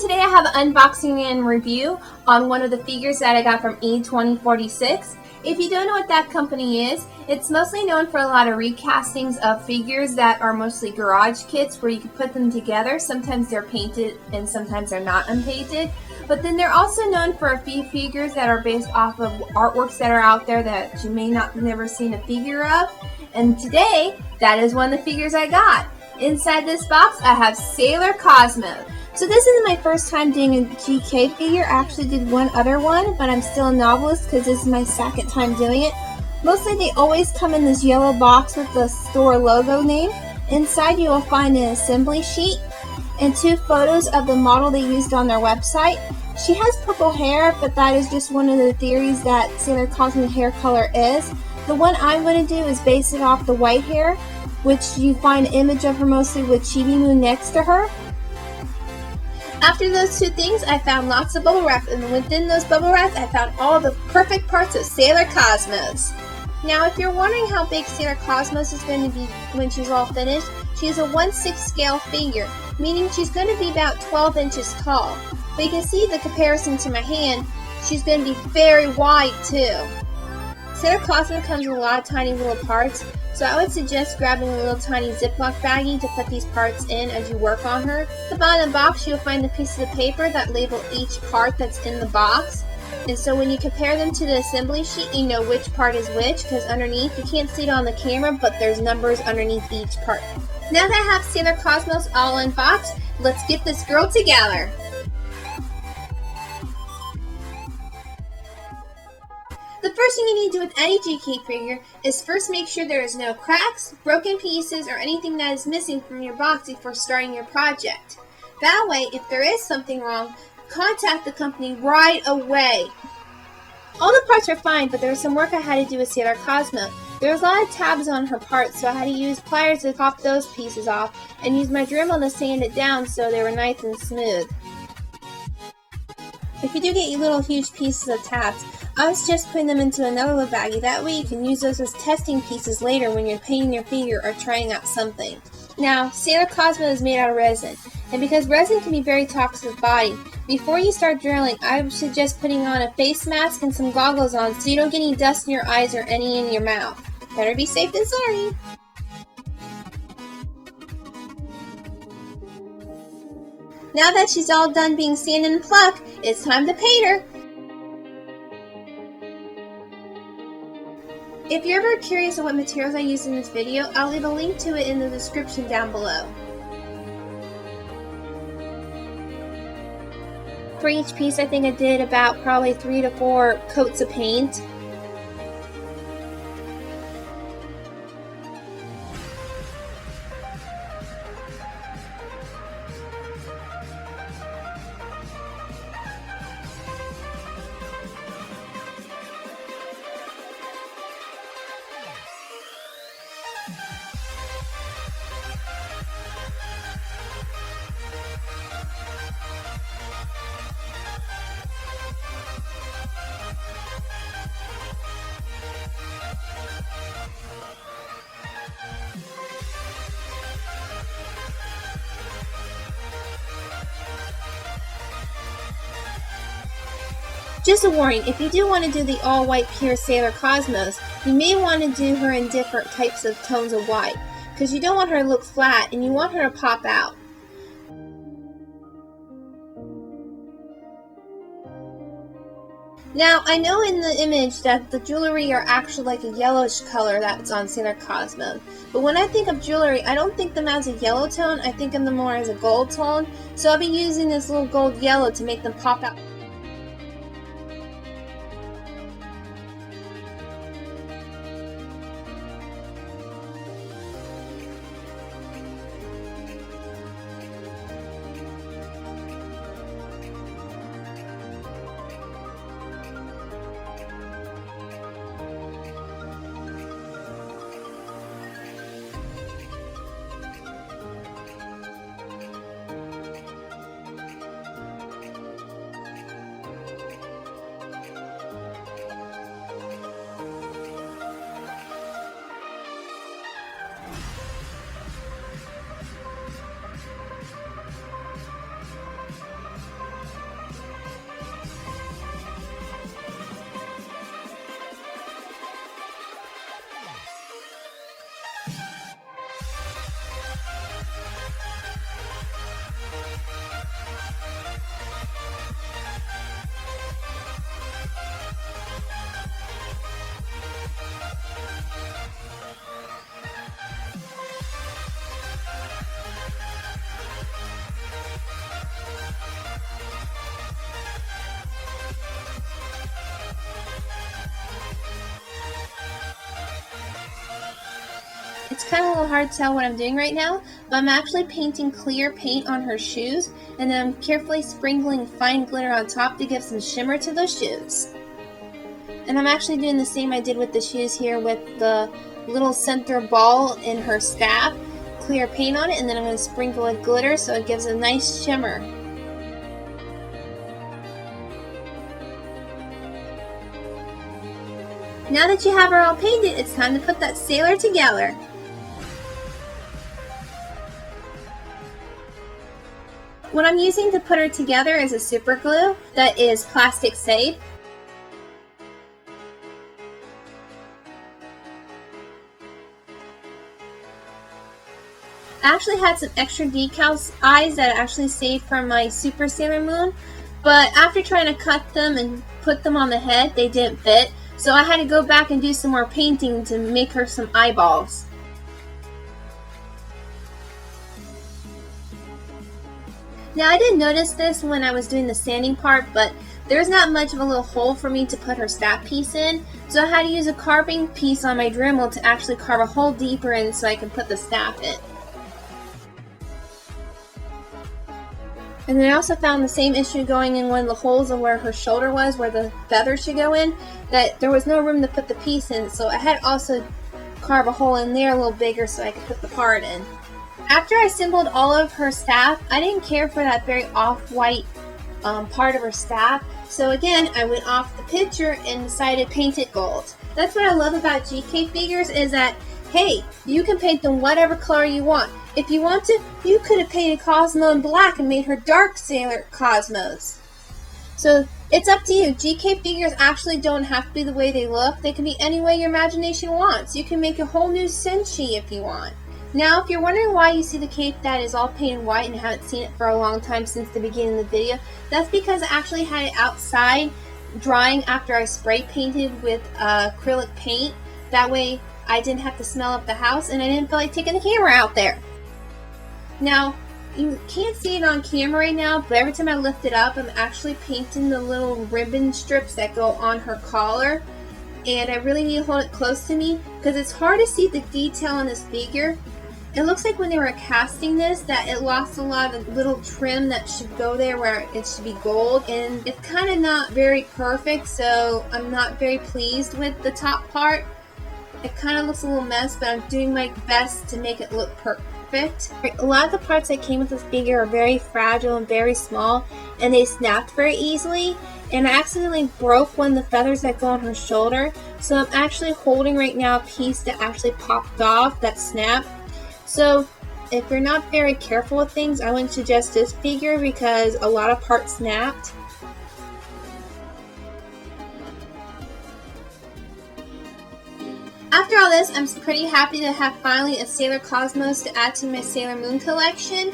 today I have an unboxing and review on one of the figures that I got from E2046. If you don't know what that company is, it's mostly known for a lot of recastings of figures that are mostly garage kits where you can put them together. Sometimes they're painted and sometimes they're not unpainted. But then they're also known for a few figures that are based off of artworks that are out there that you may not never seen a figure of. And today, that is one of the figures I got. Inside this box, I have Sailor Cosmo. So this is my first time doing a GK figure. I actually did one other one, but I'm still a novelist because this is my second time doing it. Mostly they always come in this yellow box with the store logo name. Inside you will find an assembly sheet and 2 photos of the model they used on their website. She has purple hair, but that is just one of the theories that Sailor Cosmo hair color is. The one I'm going to do is base it off the white hair, which you find an image of her mostly with Chibi Moon next to her. After those 2 things, I found lots of bubble wrap, and within those bubble wraps, I found all the perfect parts of Sailor Cosmos. Now, if you're wondering how big Sailor Cosmos is going to be when she's all finished, she is a 1/6 scale figure, meaning she's going to be about 12 inches tall. But you can see the comparison to my hand, she's going to be very wide too. Sailor Cosmo comes with a lot of tiny little parts, so I would suggest grabbing a little tiny Ziploc baggie to put these parts in as you work on her. At the bottom of the box, you'll find the pieces of paper that label each part that's in the box. And so when you compare them to the assembly sheet, you know which part is which, because underneath, you can't see it on the camera, but there's numbers underneath each part. Now that I have Sailor Cosmos all unboxed, let's get this girl together. The first thing you need to do with any GK figure is first make sure there is no cracks, broken pieces, or anything that is missing from your box before starting your project. That way, if there is something wrong, contact the company right away. All the parts are fine, but there was some work I had to do with Sailor Cosmo. There was a lot of tabs on her parts, so I had to use pliers to pop those pieces off and use my Dremel to sand it down so they were nice and smooth. If you do get little huge pieces of tabs, I was just putting them into another little baggie. That way you can use those as testing pieces later when you're painting your figure or trying out something. Now, Sailor Cosmo is made out of resin, and because resin can be very toxic to the body, before you start drilling, I would suggest putting on a face mask and some goggles on so you don't get any dust in your eyes or any in your mouth. Better be safe than sorry. Now that she's all done being sanded and plucked, it's time to paint her. If you're ever curious on what materials I used in this video, I'll leave a link to it in the description down below. For each piece, I think I did about probably 3 to 4 coats of paint. Just a warning, if you do want to do the all-white pure Sailor Cosmos, you may want to do her in different types of tones of white, because you don't want her to look flat and you want her to pop out. Now, I know in the image that the jewelry are actually like a yellowish color that's on Sailor Cosmo, but when I think of jewelry, I don't think them as a yellow tone, I think of them more as a gold tone, so I'll be using this little gold yellow to make them pop out. it's kind of a little hard to tell what I'm doing right now, but I'm actually painting clear paint on her shoes, and then I'm carefully sprinkling fine glitter on top to give some shimmer to those shoes. And I'm actually doing the same I did with the shoes here with the little center ball in her staff. Clear paint on it, and then I'm going to sprinkle with glitter so it gives a nice shimmer. Now that you have her all painted, it's time to put that sailor together. What I'm using to put her together is a super glue that is plastic safe. I actually had some extra decals eyes that I actually saved from my Super Sailor Moon, but after trying to cut them and put them on the head, they didn't fit, so I had to go back and do some more painting to make her some eyeballs. Now I didn't notice this when I was doing the sanding part, but there's not much of a little hole for me to put her staff piece in, so I had to use a carving piece on my Dremel to actually carve a hole deeper in so I can put the staff in. And then I also found the same issue going in one of the holes of where her shoulder was, where the feather should go in, that there was no room to put the piece in, so I had to also carve a hole in there a little bigger so I could put the part in. After I assembled all of her staff, I didn't care for that very off-white part of her staff, so again I went off the picture and decided to paint it gold. That's what I love about GK figures, is that hey, you can paint them whatever color you want. If you want to, you could have painted Cosmo in black and made her dark Sailor Cosmos. So it's up to you. GK figures actually don't have to be the way they look. They can be any way your imagination wants. You can make a whole new Senshi if you want. Now, if you're wondering why you see the cape that is all painted white and haven't seen it for a long time since the beginning of the video, that's because I actually had it outside drying after I spray painted with acrylic paint. That way I didn't have to smell up the house and I didn't feel like taking the camera out there. Now, you can't see it on camera right now, but every time I lift it up, I'm actually painting the little ribbon strips that go on her collar. And I really need to hold it close to me because it's hard to see the detail on this figure. It looks like when they were casting this that it lost a lot of the little trim that should go there where it should be gold. And it's kind of not very perfect, so I'm not very pleased with the top part. It kind of looks a little mess, but I'm doing my best to make it look perfect. A lot of the parts that came with this figure are very fragile and very small, and they snapped very easily, and I accidentally broke one of the feathers that go on her shoulder, so I'm actually holding right now a piece that actually popped off that snapped. So if you're not very careful with things, I wouldn't suggest this figure because a lot of parts snapped. After all this, I'm pretty happy to have finally a Sailor Cosmos to add to my Sailor Moon collection,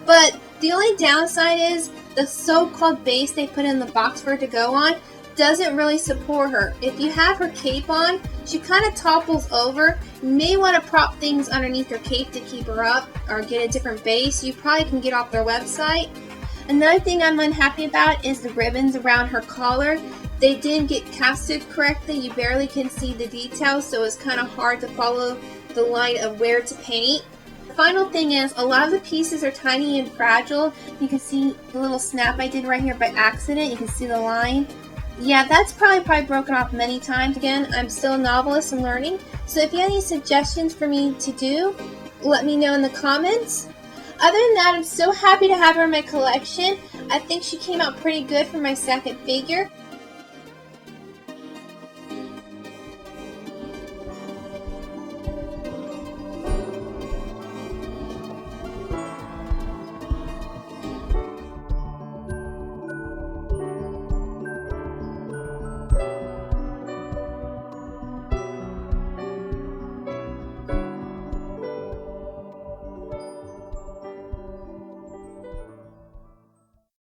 but the only downside is the so-called base they put in the box for her to go on doesn't really support her. If you have her cape on, she kind of topples over. You may want to prop things underneath her cape to keep her up or get a different base. You probably can get off their website. Another thing I'm unhappy about is the ribbons around her collar. They didn't get casted correctly. You barely can see the details, so it's kind of hard to follow the line of where to paint. The final thing is, a lot of the pieces are tiny and fragile. You can see the little snap I did right here by accident. You can see the line. Yeah, that's probably broken off many times. Again, I'm still a novelist and learning, so if you have any suggestions for me to do, let me know in the comments. Other than that, I'm so happy to have her in my collection. I think she came out pretty good for my second figure.